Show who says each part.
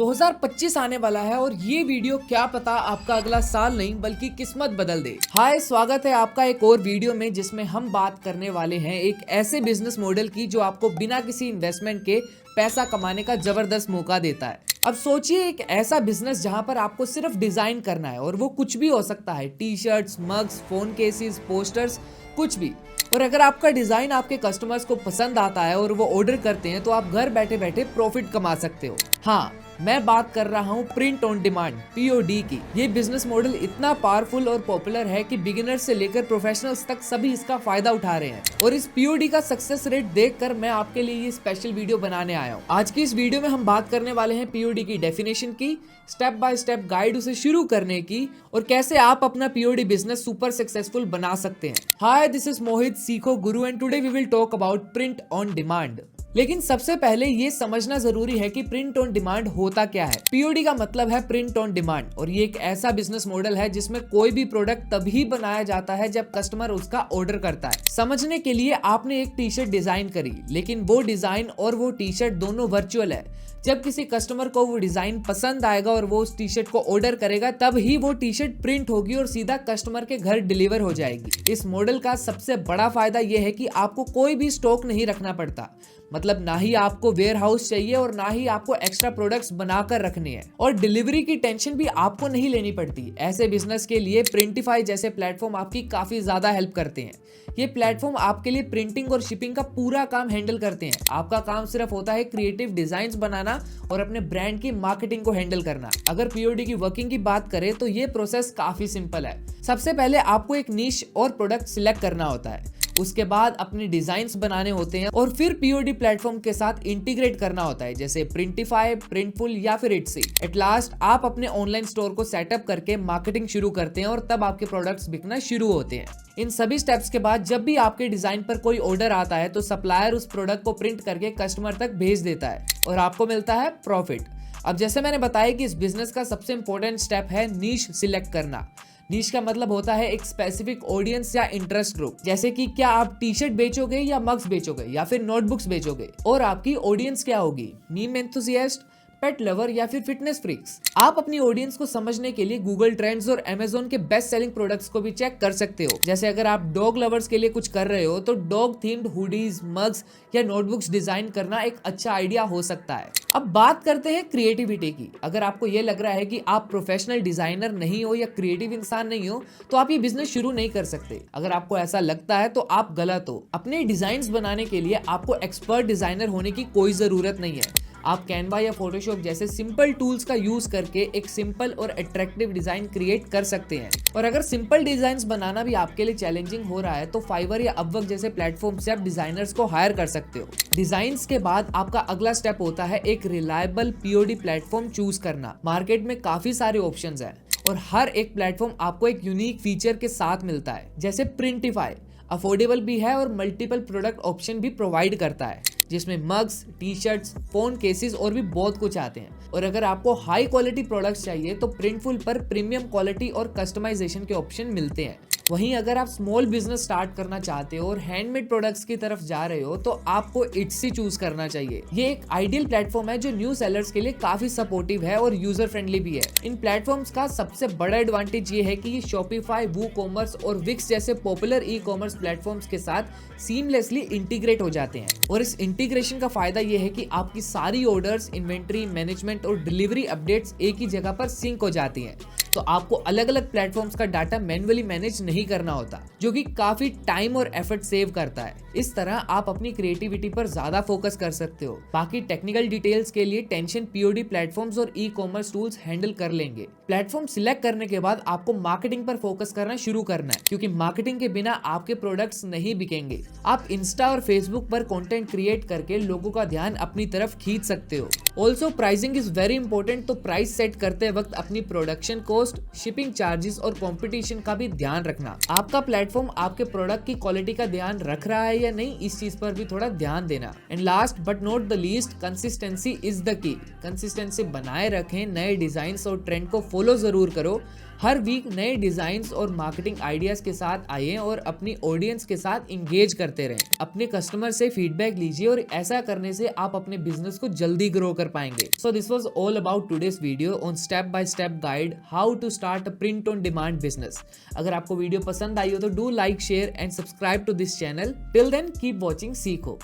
Speaker 1: 2025 आने वाला है और ये वीडियो क्या पता आपका अगला साल नहीं बल्कि किस्मत बदल दे। हाय, स्वागत है आपका एक और वीडियो में जिसमें हम बात करने वाले हैं एक ऐसे बिजनेस मॉडल की जो आपको बिना किसी इन्वेस्टमेंट के पैसा कमाने का जबरदस्त मौका देता है। अब सोचिए एक ऐसा बिजनेस जहां पर आपको सिर्फ डिजाइन करना है और वो कुछ भी हो सकता है, T shirts, mugs, phone cases, posters, कुछ भी। और अगर आपका डिजाइन आपके कस्टमर्स को पसंद आता है और वो ऑर्डर करते हैं तो आप घर बैठे बैठे प्रॉफिट कमा सकते हो। हाँ, मैं बात कर रहा हूँ प्रिंट ऑन डिमांड (POD) की। ये बिजनेस मॉडल इतना पावरफुल और पॉपुलर है कि बिगिनर्स से लेकर प्रोफेशनल्स तक सभी इसका फायदा उठा रहे हैं। और इस POD का सक्सेस रेट देखकर मैं आपके लिए ये स्पेशल वीडियो बनाने आया हूँ। आज की इस वीडियो में हम बात करने वाले हैं POD की डेफिनेशन की, स्टेप बाय स्टेप गाइड उसे शुरू करने की और कैसे आप अपना POD बिजनेस सुपर सक्सेसफुल बना सकते हैं। हाय, this is Mohit, Seekho Guru, and today we will talk about print on demand. लेकिन सबसे पहले ये समझना जरूरी है कि प्रिंट ऑन डिमांड होता क्या है। POD का मतलब है प्रिंट ऑन डिमांड और ये एक ऐसा बिजनेस मॉडल है जिसमें कोई भी प्रोडक्ट तभी बनाया जाता है जब कस्टमर उसका ऑर्डर करता है। समझने के लिए आपने एक टी शर्ट डिजाइन करी, लेकिन वो डिजाइन और वो टी शर्ट दोनों वर्चुअल है। जब किसी कस्टमर को वो डिजाइन पसंद आएगा और वो उस टी शर्ट को ऑर्डर करेगा, तब ही वो टी शर्ट प्रिंट होगी और सीधा कस्टमर के घर डिलीवर हो जाएगी। इस मॉडल का सबसे बड़ा फायदा ये है कि आपको कोई भी स्टॉक नहीं रखना पड़ता। मतलब ना ही आपको वेयर हाउस चाहिए और ना ही आपको एक्स्ट्रा प्रोडक्ट्स बनाकर रखने हैं, और डिलीवरी की टेंशन भी आपको नहीं लेनी पड़ती। ऐसे बिजनेस के लिए प्रिंटिफाई जैसे प्लेटफॉर्म आपकी काफी ज्यादा हेल्प करते हैं। ये प्लेटफॉर्म आपके लिए प्रिंटिंग और शिपिंग का पूरा काम हैंडल करते हैं। आपका काम सिर्फ होता है क्रिएटिव डिजाइन्स बनाना और अपने ब्रांड की मार्केटिंग को हैंडल करना। अगर POD की वर्किंग की बात करें तो ये प्रोसेस काफी सिंपल है। सबसे पहले आपको एक नीश और प्रोडक्ट सिलेक्ट करना होता है, उसके बाद अपने डिजाइन्स बनाने होते हैं और फिर POD प्लेटफॉर्म के साथ इंटीग्रेट करना होता है, जैसे प्रिंटिफाई, प्रिंटफुल या फिर इट्सी। एट लास्ट आप अपने ऑनलाइन स्टोर को सेटअप करके मार्केटिंग शुरू करते हैं और तब आपके प्रोडक्ट्स बिकना शुरू होते हैं। इन सभी स्टेप्स के बाद जब भी आपके डिजाइन पर कोई ऑर्डर आता है तो सप्लायर उस प्रोडक्ट को प्रिंट करके कस्टमर तक भेज देता है और आपको मिलता है प्रॉफिट। अब जैसे मैंने बताया कि इस बिजनेस का सबसे इंपॉर्टेंट स्टेप है नीश सिलेक्ट करना। नीश का मतलब होता है एक स्पेसिफिक ऑडियंस या इंटरेस्ट ग्रुप, जैसे कि क्या आप टी शर्ट बेचोगे या मग्स बेचोगे या फिर नोटबुक्स बेचोगे, और आपकी ऑडियंस क्या होगी, मीम एंथुसियास्ट, पेट लवर या फिर फिटनेस फ्रीक्स। आप अपनी ऑडियंस को समझने के लिए गूगल ट्रेंड्स और अमेज़न के बेस्ट सेलिंग प्रोडक्ट्स को भी चेक कर सकते हो। जैसे अगर आप डॉग लवर्स के लिए कुछ कर रहे हो तो डॉग थीम्ड हुडीज, मग्स या नोटबुक्स डिजाइन करना एक अच्छा आइडिया हो सकता है। अब बात करते हैं क्रिएटिविटी की। अगर आपको ये लग रहा है कि आप प्रोफेशनल डिजाइनर नहीं हो या क्रिएटिव इंसान नहीं हो तो आप ये बिजनेस शुरू नहीं कर सकते। अगर आपको ऐसा लगता है तो आप गलत हो। अपने डिजाइन्स बनाने के लिए आपको एक्सपर्ट डिजाइनर होने की कोई जरूरत नहीं है। आप कैनवा या फोटोशॉप जैसे सिंपल टूल्स का यूज करके एक सिंपल और अट्रैक्टिव डिजाइन क्रिएट कर सकते हैं। और अगर सिंपल डिजाइन्स बनाना भी आपके लिए चैलेंजिंग हो रहा है तो फाइवर या अपवर्क जैसे प्लेटफॉर्म से आप डिजाइनर्स को हायर कर सकते हो। डिजाइन्स के बाद आपका अगला स्टेप होता है एक रिलायबल POD प्लेटफॉर्म चूज करना। मार्केट में काफी सारे ऑप्शंस हैं और हर एक प्लेटफॉर्म आपको एक यूनिक फीचर के साथ मिलता है। जैसे प्रिंटिफाई अफोर्डेबल भी है और मल्टीपल प्रोडक्ट ऑप्शन भी प्रोवाइड करता है, जिसमें mugs, T shirts, phone cases और भी बहुत कुछ आते हैं। और अगर आपको हाई क्वालिटी प्रोडक्ट्स चाहिए तो प्रिंटफुल पर प्रीमियम क्वालिटी और कस्टमाइजेशन के ऑप्शन मिलते हैं। वहीं अगर आप स्मॉल बिजनेस स्टार्ट करना चाहते हो और हैंडमेड प्रोडक्ट्स की तरफ जा रहे हो तो आपको इट्सी चूज करना चाहिए। ये एक आइडियल प्लेटफॉर्म है जो न्यू सेलर्स के लिए काफी सपोर्टिव है और यूजर फ्रेंडली भी है। इन प्लेटफॉर्म्स का सबसे बड़ा एडवांटेज ये है कि ये शॉपिफाई, वूकॉमर्स और विक्स जैसे पॉपुलर ई-कॉमर्स प्लेटफॉर्म्स के साथ सीमलेसली इंटीग्रेट हो जाते हैं। और इस इंटीग्रेशन का फायदा ये है कि आपकी सारी ऑर्डर्स, इन्वेंट्री मैनेजमेंट और डिलीवरी अपडेट्स एक ही जगह पर सिंक हो जाती हैं। तो आपको अलग अलग प्लेटफॉर्म्स का डाटा मैन्युअली मैनेज नहीं करना होता, जो कि काफी टाइम और एफर्ट सेव करता है। इस तरह आप अपनी क्रिएटिविटी पर ज्यादा फोकस कर सकते हो। बाकी टेक्निकल डिटेल्स के लिए टेंशन POD प्लेटफॉर्म्स और ई-कॉमर्स टूल्स हैंडल कर लेंगे। प्लेटफॉर्म सिलेक्ट करने के बाद आपको मार्केटिंग पर फोकस करना शुरू करना है, क्योंकि मार्केटिंग के बिना आपके प्रोडक्ट्स नहीं बिकेंगे। आप इंस्टा और फेसबुक पर कंटेंट क्रिएट करके लोगों का ध्यान अपनी तरफ खींच सकते हो। Also pricing is very important, तो प्राइस सेट करते वक्त अपनी प्रोडक्शन कॉस्ट, शिपिंग चार्जेस और कंपटीशन का भी ध्यान रखना। आपका प्लेटफॉर्म आपके प्रोडक्ट की क्वालिटी का ध्यान रख रहा है या नहीं, इस चीज पर भी थोड़ा ध्यान देना। And last but not the least, consistency is the key. Consistency बनाए रखें, नए डिजाइन और ट्रेंड को फॉलो जरूर करो। हर वीक नए डिजाइन्स और मार्केटिंग आइडियाज के साथ आइए और अपनी ऑडियंस के साथ इंगेज करते रहें। अपने कस्टमर से फीडबैक लीजिए और ऐसा करने से आप अपने बिजनेस को जल्दी ग्रो कर पाएंगे। So this was all about today's video on step by step guide how to start a print on demand business. अगर आपको वीडियो पसंद आई हो तो do like, share and subscribe to this channel. Till then keep watching सीखो।